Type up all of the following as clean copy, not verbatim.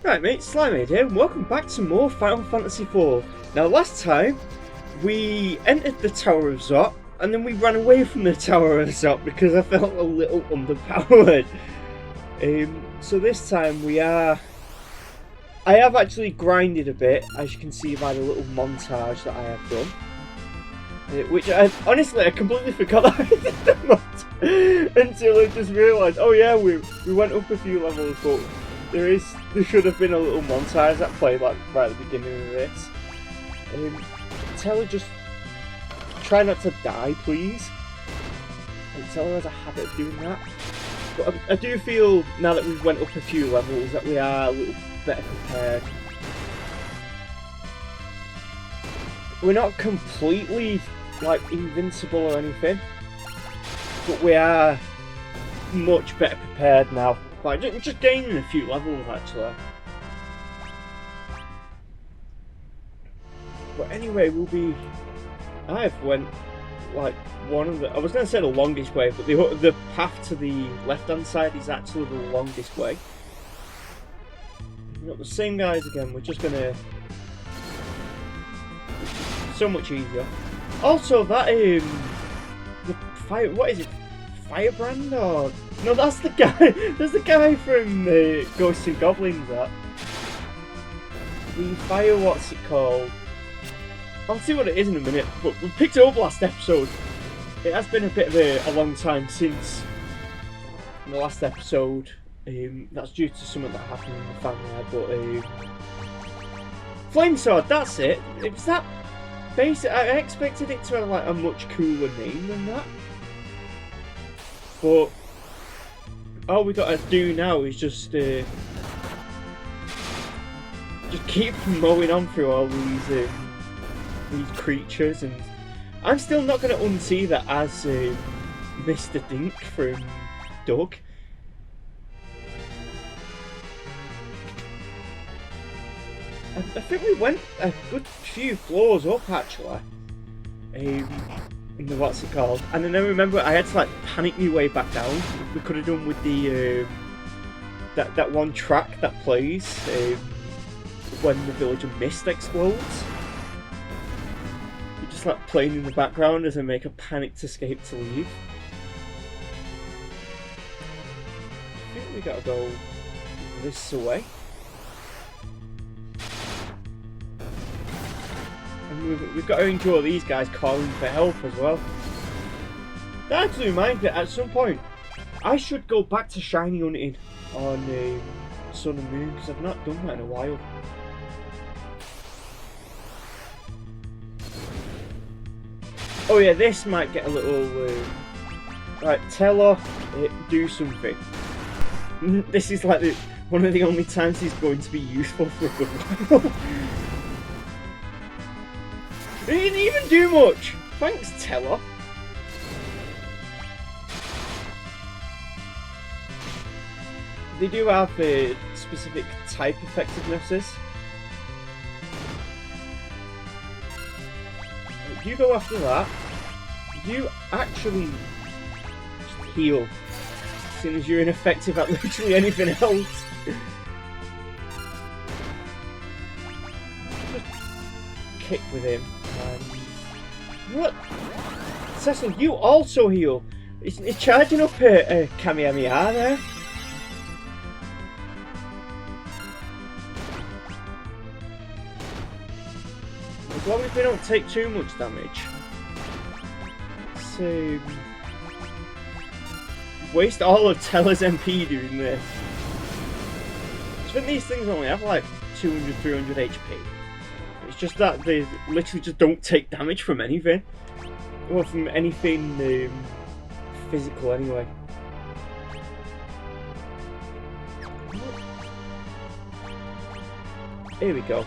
Right mate, Slimade here, and welcome back to more Final Fantasy IV. Now last time, we entered the Tower of Zot, and then we ran away from the Tower of Zot because I felt a little underpowered. So this time I have actually grinded a bit, as you can see by the little montage that I have done. Which honestly I completely forgot that I did the mod until I just realised, oh yeah, we went up a few levels, but there should have been a little montage that played like right at the beginning of this. Tellah, just try not to die, please. And Tellah has a habit of doing that. But I do feel now that we've went up a few levels that we are a little better prepared. We're not completely like invincible or anything, but we are much better prepared now. Like just gaining a few levels actually. But anyway, I've went like one of the, I was going to say the longest way, but the path to the left hand side is actually the longest way. We've got the same guys again, we're just gonna, so much easier. Also that the fire, what is it, Firebrand, or no, that's the guy there's the guy from Ghosts and Goblins. That the fire, what's it called? I'll see what it is in a minute, but we picked it up last episode. It has been a bit of a long time since the last episode. That's due to something that happened in the family, but Flame Sword, that's it. It was that basic. I expected it to have like a much cooler name than that. But all we gotta do now is just keep mowing on through all these creatures, and I'm still not gonna unsee that as Mr. Dink from Doug. I think we went a good few floors up actually. In the what's it called? And then I remember I had to like panic my way back down. We could have done with the that one track that plays when the Village of Mist explodes. You're just like playing in the background as I make a panicked escape to leave. I think we gotta go this way. We've got to endure these guys calling for help as well. That actually reminds me, at some point, I should go back to shiny hunting on Sun and Moon, because I've not done that in a while. Oh yeah, this might get a little... Right, Tellah, do something. This is like one of the only times he's going to be useful for a good while. They didn't even do much! Thanks, Tellah. They do have specific type effectivenesses. You go after that. You actually just heal. As soon as you're ineffective at literally anything else. Just kick with him. What? Cecil, you also heal. It's charging up a Kamehameha there. As long as we don't take too much damage. So waste all of Tellah's MP doing this. I think these things only have like 200, 300 HP. It's just that they literally just don't take damage from anything. Or from anything physical anyway. Here we go.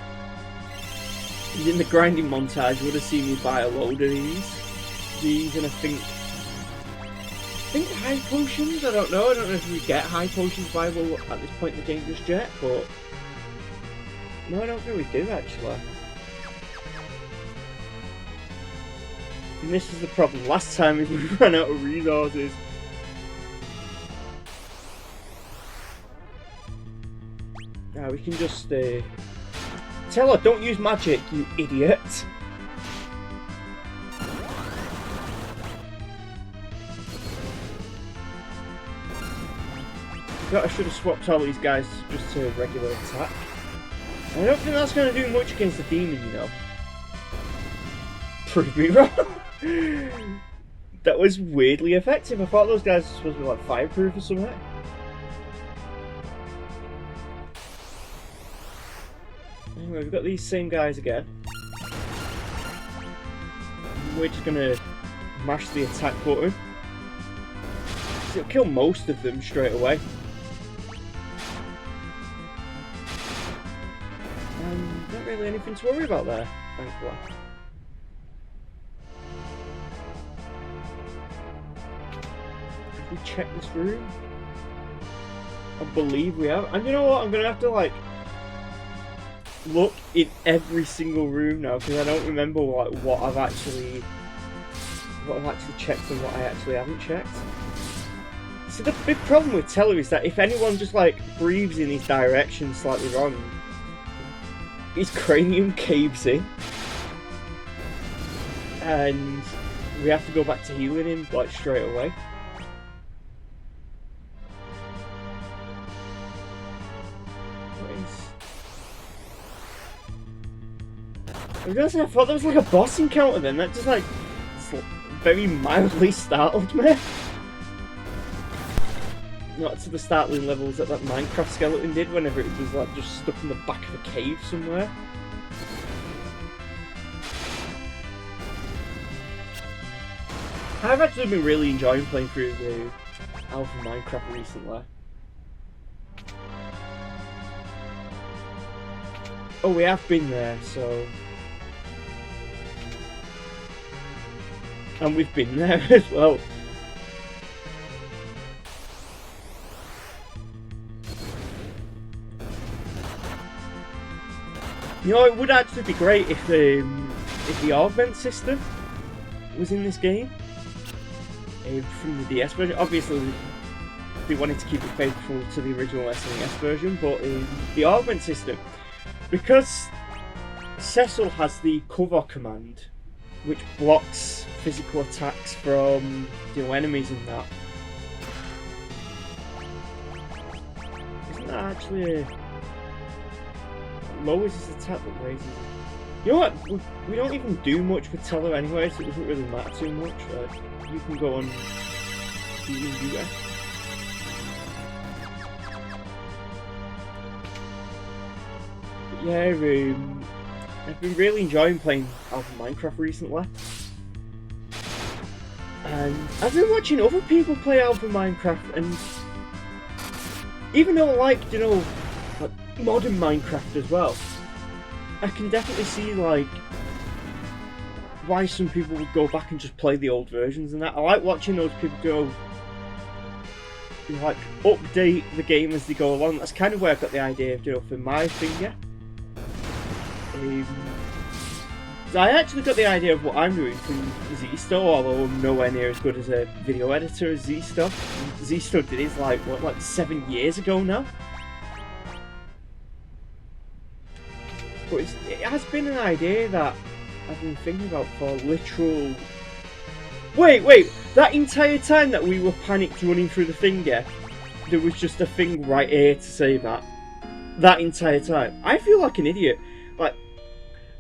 In the grinding montage, you would have seen me buy a load of these, and I think high potions. I don't know if you get high potions viable at this point in the game just yet, but no, I don't think we do actually. And this is the problem. Last time we ran out of resources. Now we can just Tellah, don't use magic, you idiot. I should have swapped all these guys just to regular attack. I don't think that's going to do much against the demon, you know. Prove me wrong. That was weirdly effective. I thought those guys were supposed to be like fireproof or something. Anyway, we've got these same guys again. We're just going to mash the attack button. It'll kill most of them straight away. Not really anything to worry about there, thankfully. Have we checked this room? I believe we have. And you know what? I'm gonna have to like look in every single room now because I don't remember like what I've actually checked and what I actually haven't checked. So the big problem with Tellah is that if anyone just like breathes in his direction slightly wrong, his cranium caves in, and we have to go back to healing him like straight away. I thought that was like a boss encounter then. That just like very mildly startled me. Not to the startling levels that Minecraft skeleton did whenever it was like just stuck in the back of a cave somewhere. I've actually been really enjoying playing through the Alpha Minecraft recently. Oh, we have been there, so... And we've been there as well. You know, it would actually be great if the augment system was in this game from the DS version. Obviously, they wanted to keep it faithful to the original SNES version, but the augment system, because Cecil has the cover command, which blocks physical attacks from enemies and that. Isn't that actually lowers his attack but raises it? You know what? We don't even do much with Tellah anyway, so it doesn't really matter too much. You can go on US. But yeah, I've been really enjoying playing Alpha Minecraft recently. And I've been watching other people play Alpha Minecraft, and even though I like, you know, like modern Minecraft as well, I can definitely see like why some people would go back and just play the old versions and that. I like watching those people go like update the game as they go along. That's kind of where I got the idea of, you know, for my finger. So I actually got the idea of what I'm doing from Zisto, although I'm nowhere near as good as a video editor as Zisto. Zisto did his like 7 years ago now. But it has been an idea that I've been thinking about for literal... Wait! That entire time that we were panicked running through the finger, there was just a thing right here to say that. That entire time. I feel like an idiot. Like,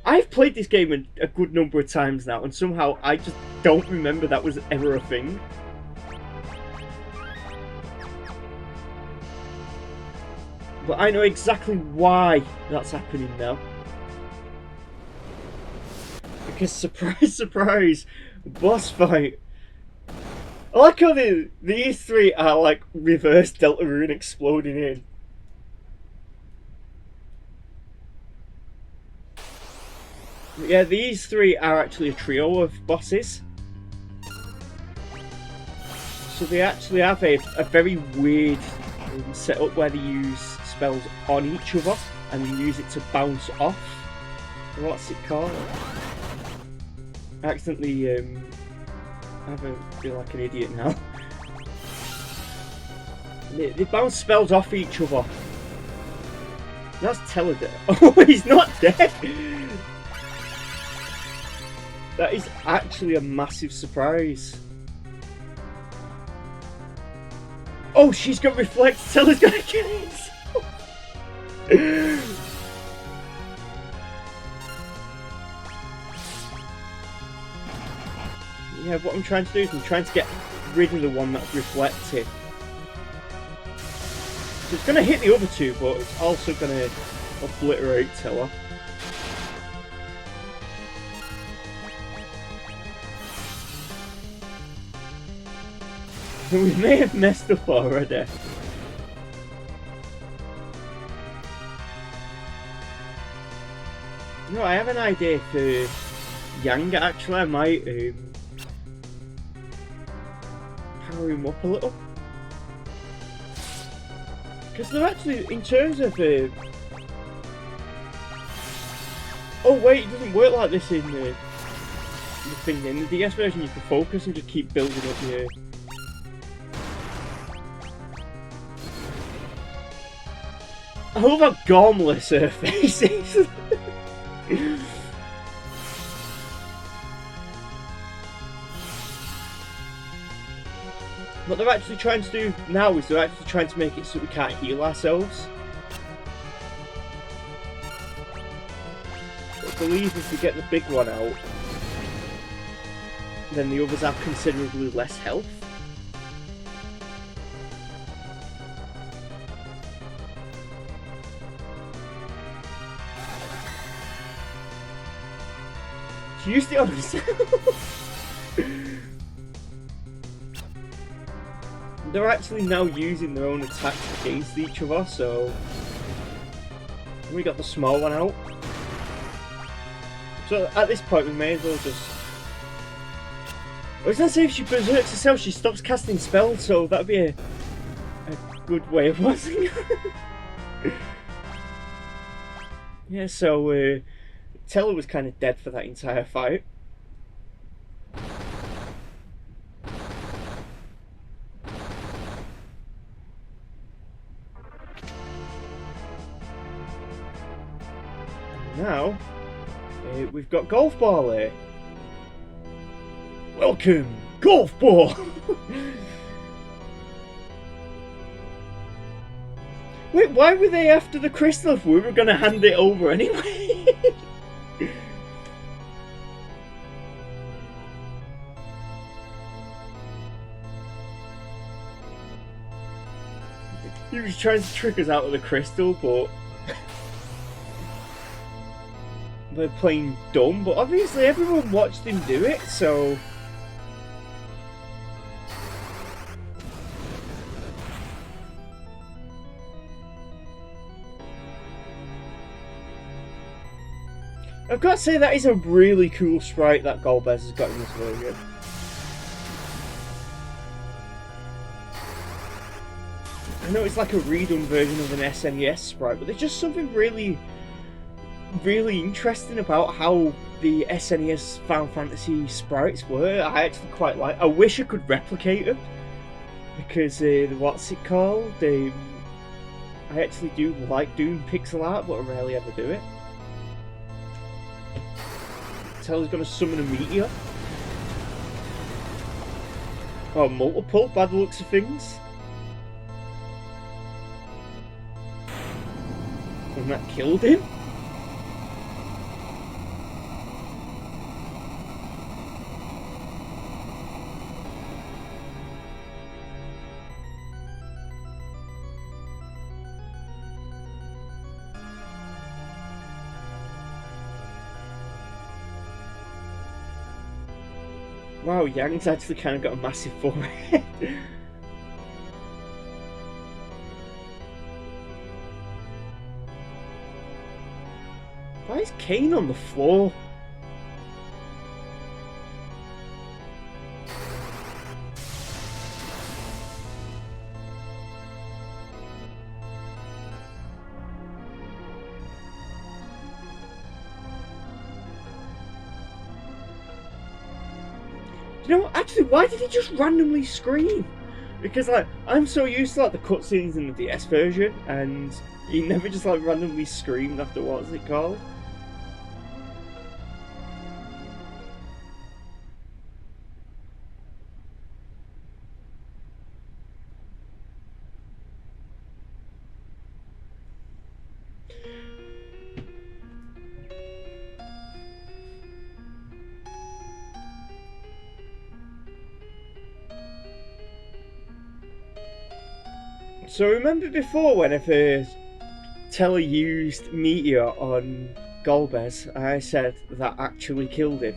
I've played this game a good number of times now, and somehow I just don't remember that was ever a thing. But I know exactly why that's happening now. Because surprise, surprise, boss fight. I like how these three are like reverse Deltarune exploding in. Yeah, these three are actually a trio of bosses. So they actually have a very weird setup where they use spells on each other and use it to bounce off. What's it called? I accidentally I feel like an idiot now. They bounce spells off each other. That's Tellah dead. Oh, he's not dead! That is actually a massive surprise. Oh, she's got reflect. Tellah's gonna get it. Yeah, what I'm trying to do is I'm trying to get rid of the one that's reflected. So it's gonna hit the other two, but it's also gonna obliterate Tellah. We may have messed up already. No, I have an idea for Yang actually. I might power him up a little. Because they're actually, in terms of oh wait, it doesn't work like this in the thing. In the DS version you can focus and just keep building up your... I love how gormless her face is. What they're actually trying to do now is they're actually trying to make it so we can't heal ourselves. I believe if we get the big one out, then the others have considerably less health. She used it on herself. They're actually now using their own attacks against each other, so we got the small one out. So at this point we may as well just... I was gonna say if she berserks herself she stops casting spells, so that'd be a good way of watching it. Yeah, so Tellah was kind of dead for that entire fight. Now, we've got Golf Ball here. Welcome, Golf Ball! Wait, why were they after the crystal if we were going to hand it over anyway? He was trying to trick us out of the crystal, but they're playing dumb. But obviously everyone watched him do it, so... I've got to say that is a really cool sprite that Golbez has got in this version. I know it's like a redone version of an SNES sprite, but there's just something really interesting about how the SNES Final Fantasy sprites were. I actually quite like. I wish I could replicate them because what's it called? I actually do like doing pixel art, but I rarely ever do it. Tellah's gonna summon a meteor. Oh, multiple by the looks of things. And that killed him? Wow, Yang's actually kind of got a massive forehead. Why is Kane on the floor? You know what? Actually, why did he just randomly scream? Because like I'm so used to like the cutscenes in the DS version, and He never just like randomly screamed after what's it called? So remember before whenever Tellah used Meteor on Golbez, I said that actually killed him.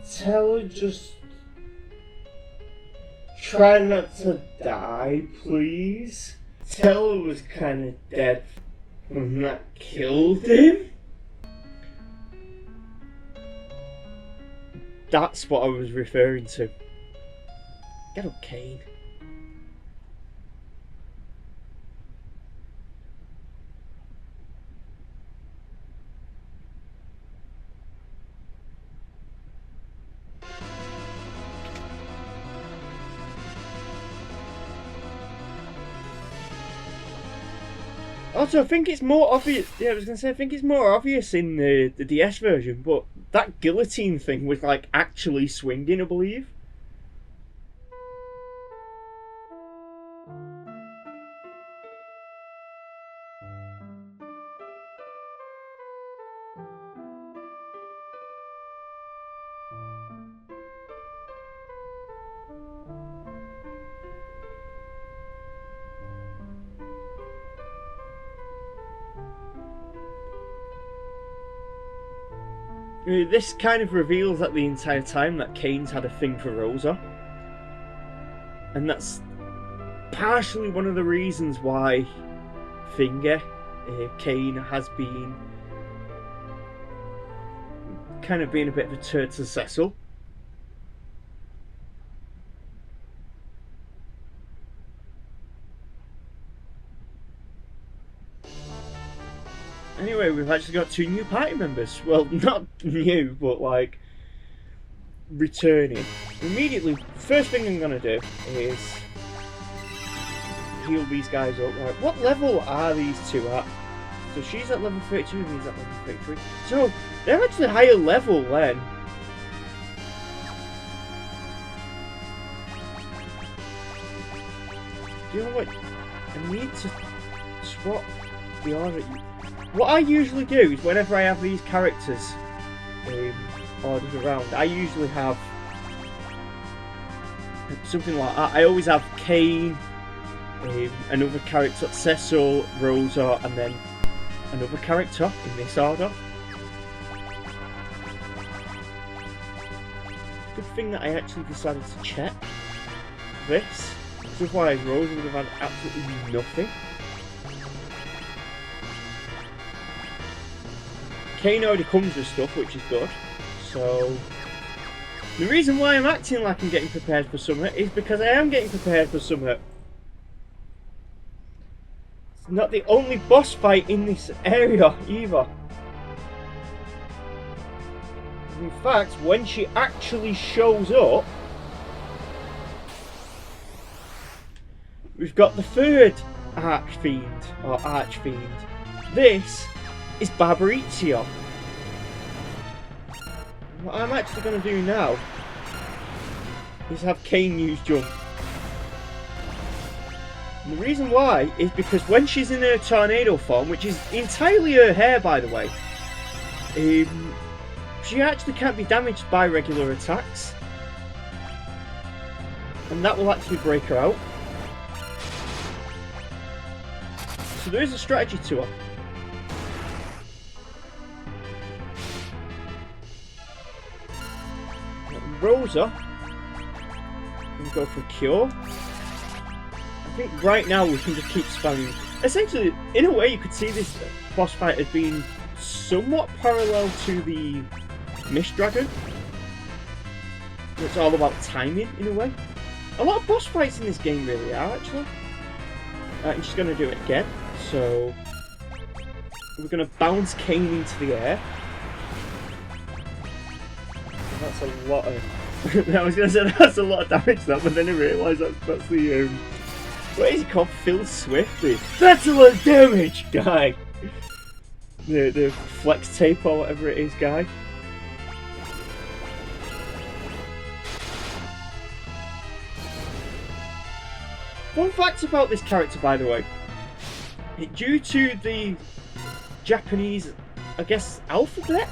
Tellah, just try not to die, please. Tellah was kind of dead when that killed him. That's what I was referring to. Get up, Kane. Also, I think it's more obvious. Yeah, I was gonna say I think it's more obvious in the DS version, but that guillotine thing was like actually swinging, I believe. This kind of reveals that the entire time that Kane's had a thing for Rosa. And that's partially one of the reasons why Kane has been kind of being a bit of a turd to Cecil. Anyway, we've actually got 2 new party members. Well, not new, but like returning. Immediately, first thing I'm gonna do is heal these guys up. Right, what level are these 2 at? So she's at level 32 and he's at level 33. So they're actually higher level then. Do you know what? I need to swap the order. What I usually do is whenever I have these characters ordered around, I usually have something like that. I always have Kane, another character, Cecil, Rosa, and then another character in this order. Good thing that I actually decided to check this, because otherwise Rosa would have had absolutely nothing. Kane already comes with stuff, which is good. So the reason why I'm acting like I'm getting prepared for summer is because I am getting prepared for summer. It's not the only boss fight in this area either. In fact, when she actually shows up, we've got the 3rd Archfiend, or Archfiend. This is Barbariccia. What I'm actually going to do now is have Kane use jump. And the reason why is because when she's in her tornado form, which is entirely her hair by the way, she actually can't be damaged by regular attacks. And that will actually break her out. So there is a strategy to her. Rosa, we go for Cure. I think right now we can just keep spamming. Essentially, in a way, you could see this boss fight as being somewhat parallel to the Mist Dragon. It's all about timing, in a way. A lot of boss fights in this game really are, actually. I'm just going to do it again. So, we're going to bounce Kane into the air. That's a lot of... I was going to say that's a lot of damage, that, but then I realised that's the What is he called? Phil Swift? That's a lot of damage guy! The flex tape or whatever it is guy. Fun fact about this character, by the way. Due to the Japanese, I guess, alphabet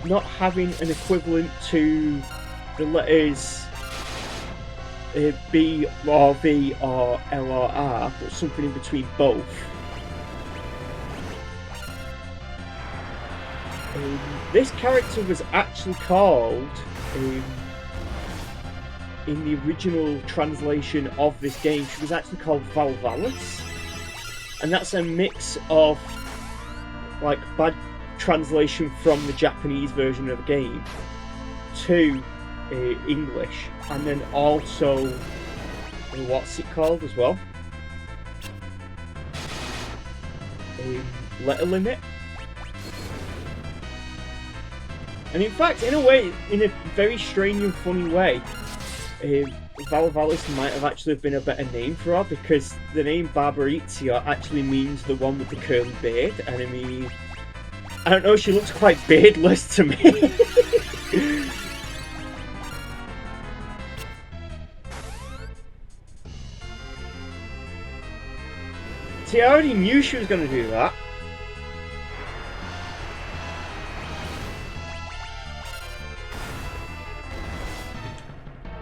not having an equivalent to the letters B or V or L or R, but something in between both. This character was actually called, in the original translation of this game, she was actually called Valvalis. And that's a mix of like bad translation from the Japanese version of the game to English, and then also what's it called as well? Letter limit. And in fact, in a way, in a very strange and funny way, Valvalis might have actually been a better name for her, because the name Barbarizia actually means the one with the curly beard, and I mean, I don't know, she looks quite beardless to me. See, I already knew she was going to do that.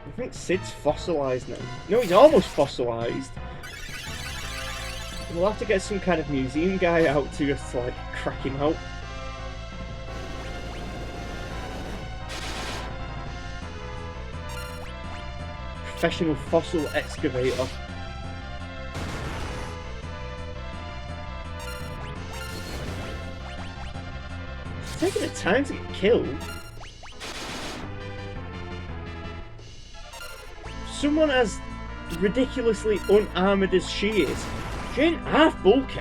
I think Sid's fossilised now. No, he's almost fossilised. We'll have to get some kind of museum guy out to just like crack him out. Professional fossil excavator. It's taking a time to get killed. Someone as ridiculously unarmoured as she is, she ain't half bulky.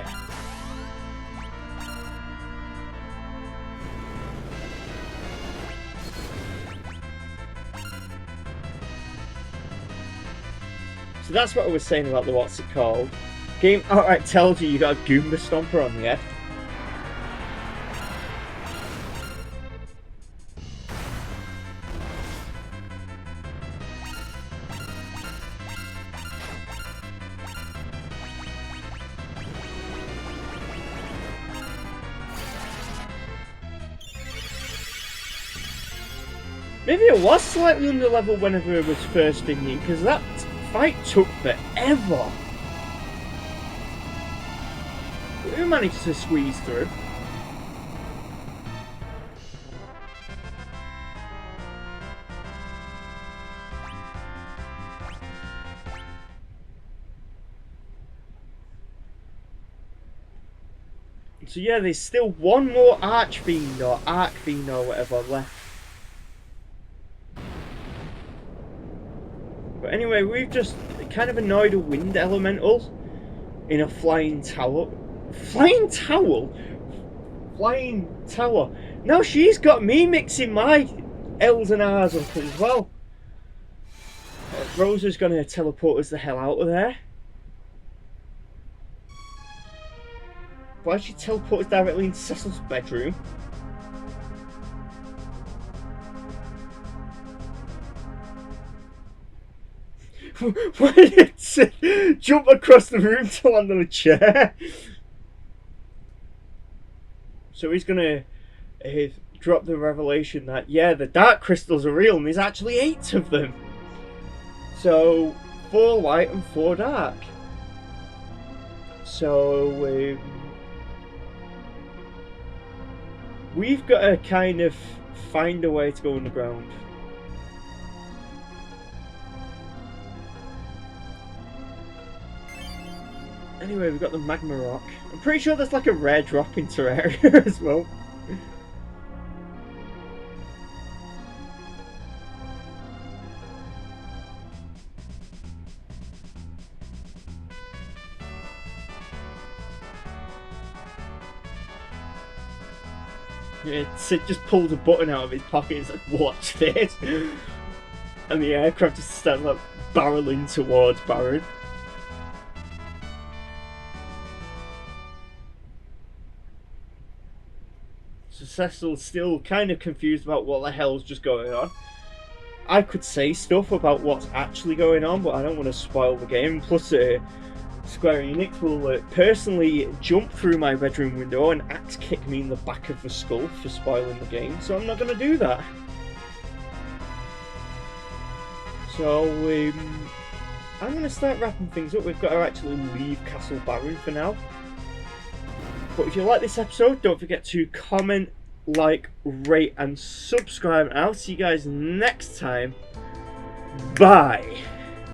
So that's what I was saying about the what's it called. Game outright tells you got a Goomba Stomper on the head. Maybe it was slightly under level whenever it was first in here, because that fight took forever. But we managed to squeeze through. So yeah, there's still one more Archfiend or Archfiend or whatever left. But anyway, we've just kind of annoyed a wind elemental in a flying tower. Flying towel? Flying tower. Now she's got me mixing my L's and R's up as well. Rosa's gonna teleport us the hell out of there. Why'd she teleport us directly into Cecil's bedroom? Why did it jump across the room to land on a chair? So he's gonna drop the revelation that, yeah, the dark crystals are real and there's actually 8 of them. So 4 light and 4 dark. So we've got to kind of find a way to go underground. Anyway, we've got the magma rock. I'm pretty sure there's like a rare drop in Terraria as well. Yeah, Sid just pulled a button out of his pocket and said, "Watch this," and the aircraft just started like barreling towards Baron. Cecil's still kind of confused about what the hell's just going on. I could say stuff about what's actually going on, but I don't want to spoil the game. Plus, Square Enix will personally jump through my bedroom window and axe kick me in the back of the skull for spoiling the game, so I'm not going to do that. So, I'm going to start wrapping things up. We've got to actually leave Castle Baron for now. But if you like this episode, don't forget to comment, like, rate, and subscribe. And I'll see you guys next time. Bye!